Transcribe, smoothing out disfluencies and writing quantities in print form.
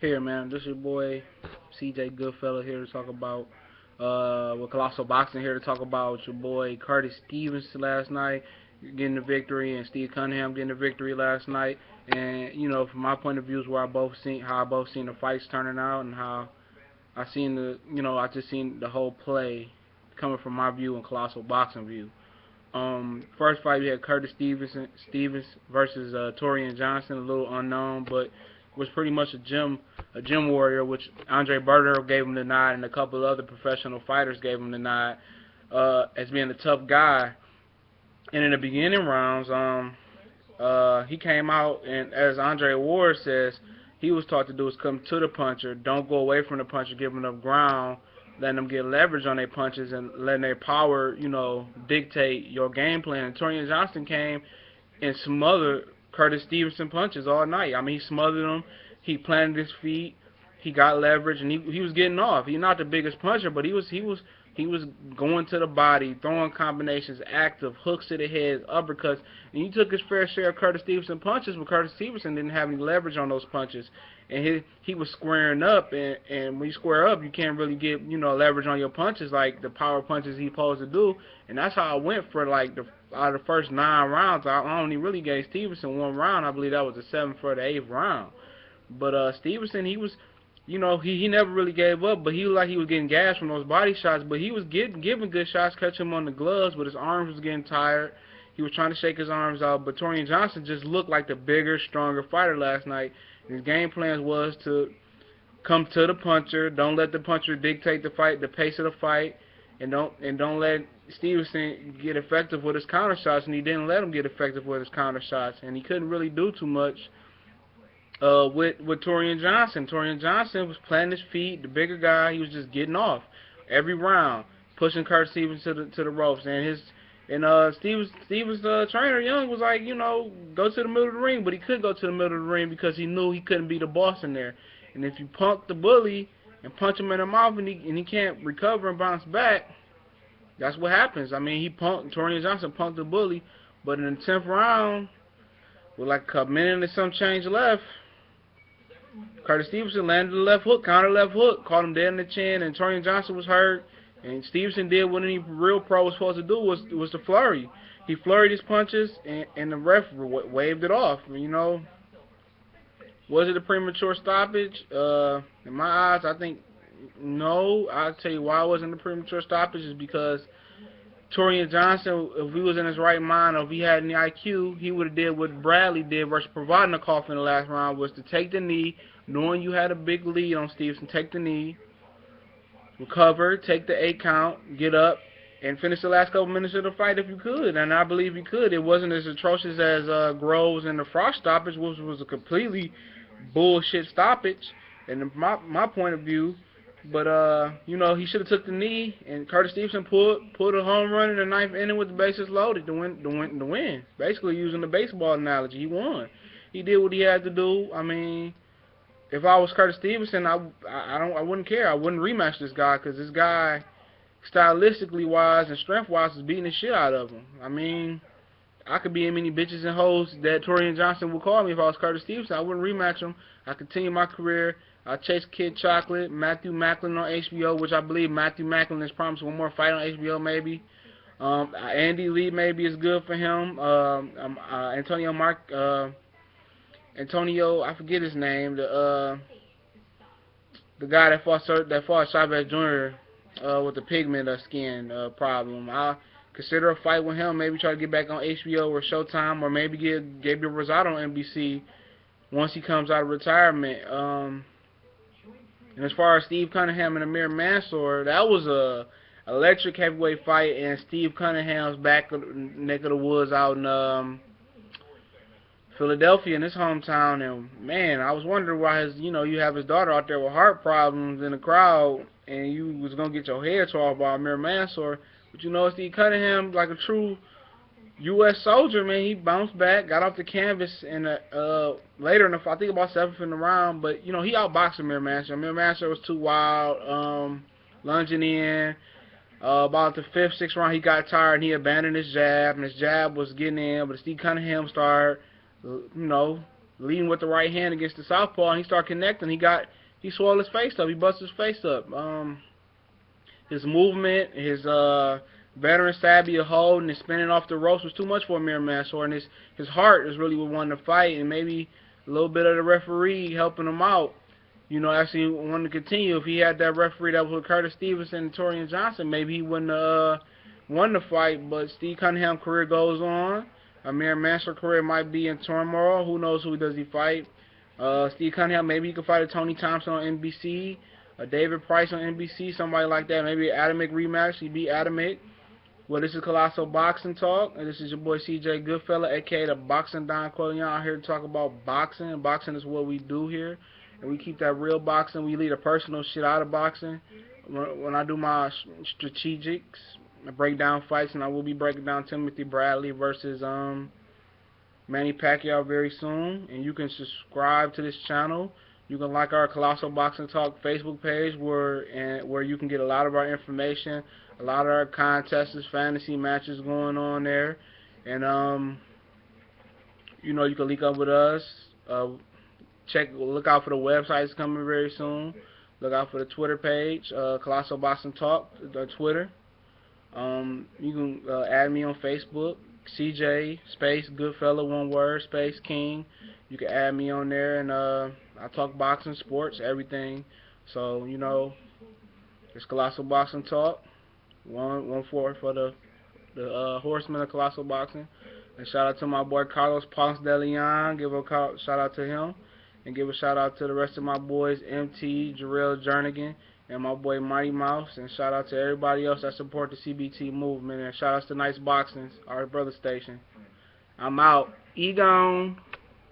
Here, man, this is your boy CJ Goodfella here to talk about with Colossal Boxing here to talk about your boy Curtis Stevens last night getting the victory and Steve Cunningham getting the victory last night. And from my point of view, is where I both seen the fights turning out and how I just seen the whole play coming from my view and Colossal Boxing view. First fight we had Curtis Stevens versus Tureano Johnson, a little unknown, but was pretty much a gym warrior, which Andre Berger gave him the nod, and a couple of other professional fighters gave him the nod as being a tough guy. And in the beginning rounds, he came out and, as Andre Ward says, he was taught to do is come to the puncher, don't go away from the puncher, give him enough ground, letting them get leverage on their punches and letting their power, dictate your game plan. And Tureano Johnson came and smothered Curtis Stevenson punches all night. I mean, he smothered him. He planted his feet. He got leverage, and he was getting off. He's not the biggest puncher, but he was going to the body, throwing combinations, active hooks to the head, uppercuts, and he took his fair share of Curtis Stevenson punches, but Curtis Stevenson didn't have any leverage on those punches, and he was squaring up, and when you square up, you can't really get leverage on your punches like the power punches he's supposed to do, and that's how I went for out of the first 9 rounds. I only really gave Stevenson 1 round. I believe that was the 7th for the 8th round, but Stevenson, he was. He never really gave up, but he looked like he was getting gas from those body shots, but he was giving good shots, catching him on the gloves, but his arms was getting tired. He was trying to shake his arms out, but Tureano Johnson just looked like the bigger, stronger fighter last night. His game plan was to come to the puncher, don't let the puncher dictate the fight, the pace of the fight, and don't let Stevenson get effective with his counter shots, and he didn't let him get effective with his counter shots, and he couldn't really do too much with Tureano Johnson. Tureano Johnson was planting his feet, the bigger guy. He was just getting off every round, pushing Curtis Stevens to the ropes. And Stevens' trainer Young was like, go to the middle of the ring, but he couldn't go to the middle of the ring because he knew he couldn't be the boss in there. And if you punk the bully and punch him in the mouth and he can't recover and bounce back, that's what happens. I mean, Tureano Johnson punked the bully, but in the 10th round, with like a minute and some change left, Curtis Stevenson landed the left hook, counter left hook, caught him dead in the chin, and Tureano Johnson was hurt. And Stevenson did what any real pro was supposed to do, was to flurry. He flurried his punches, and the ref waved it off. Was it a premature stoppage? In my eyes, I think no. I'll tell you why it wasn't a premature stoppage is because Tureano Johnson, if he was in his right mind or if he had any IQ, he would have did what Bradley did versus providing a cough in the last round, was to take the knee, knowing you had a big lead on Stevenson, take the knee, recover, take the 8 count, get up, and finish the last couple minutes of the fight if you could. And I believe he could. It wasn't as atrocious as Groves and the Frost stoppage, which was a completely bullshit stoppage, in my point of view. But he should have took the knee, and Curtis Stevenson pulled a home run in the 9th inning with the bases loaded to win. Basically, using the baseball analogy, he won. He did what he had to do. I mean, if I was Curtis Stevenson, I wouldn't care. I wouldn't rematch this guy because this guy, stylistically wise and strength wise, is beating the shit out of him. I mean, I could be in many bitches and hoes that Tureano Johnson would call me if I was Curtis Stevenson. I wouldn't rematch him. I continue my career. I chase Kid Chocolate, Matthew Macklin on HBO, which I believe Matthew Macklin has promised one more fight on HBO maybe. Andy Lee maybe is good for him. Antonio, I forget his name, the guy that fought Chavez Jr. With the pigment skin problem. I'll consider a fight with him, maybe try to get back on HBO or Showtime, or maybe get Gabriel Rosado on NBC once he comes out of retirement. And as far as Steve Cunningham and Amir Mansour, that was a electric heavyweight fight, and Steve Cunningham's neck of the woods out in Philadelphia, in his hometown. And man, I was wondering why you have his daughter out there with heart problems in the crowd, and you was gonna get your head tore off by Amir Mansour. But Steve Cunningham, like a true U.S. soldier, man, he bounced back, got off the canvas, and later in the fight, I think about 7th in the round, but he outboxed Amir Mansour. Amir Mansour was too wild, lunging in. About the 5th, 6th round, he got tired and he abandoned his jab, and his jab was getting in, but Steve Cunningham started, leading with the right hand against the southpaw, and he started connecting. He swelled his face up. He busted his face up. His movement, his veteran savvy of holding and spinning off the ropes was too much for Amir Mansour, and his heart is really what wanted to fight, and maybe a little bit of the referee helping him out. Actually wanted to continue. If he had that referee that was with Curtis Stevenson and Torian Johnson, maybe he wouldn't have won the fight. But Steve Cunningham's career goes on. Amir Mansour's career might be in turmoil. Who knows who does he fight? Steve Cunningham, maybe he could fight a Tony Thompson on NBC, a David Price on NBC, somebody like that. Maybe an Atomic rematch. He beat Atomic. Well, this is Colossal Boxing Talk, and this is your boy CJ Goodfella, aka the Boxing Don Corleone, out here to talk about boxing. Boxing is what we do here, and we keep that real boxing. We leave the personal shit out of boxing. When I do my strategics, I break down fights, and I will be breaking down Timothy Bradley versus Manny Pacquiao very soon. And you can subscribe to this channel. You can like our Colossal Boxing Talk Facebook page where you can get a lot of our information, a lot of our contests, fantasy matches going on there. And you can link up with us. Look out for the websites coming very soon. Look out for the Twitter page, Colossal Boxing Talk, Twitter. You can add me on Facebook, CJ space Goodfella, one word, space King. You can add me on there, and I talk boxing, sports, everything. So it's Colossal Boxing Talk. 1-4 for the Horsemen of Colossal Boxing. And shout out to my boy Carlos Ponce de Leon. Give a shout out to him. And give a shout out to the rest of my boys, MT, Jarrell Jernigan, and my boy Mighty Mouse. And shout out to everybody else that support the CBT movement. And shout out to Nice Boxing, our brother station. I'm out. Gone.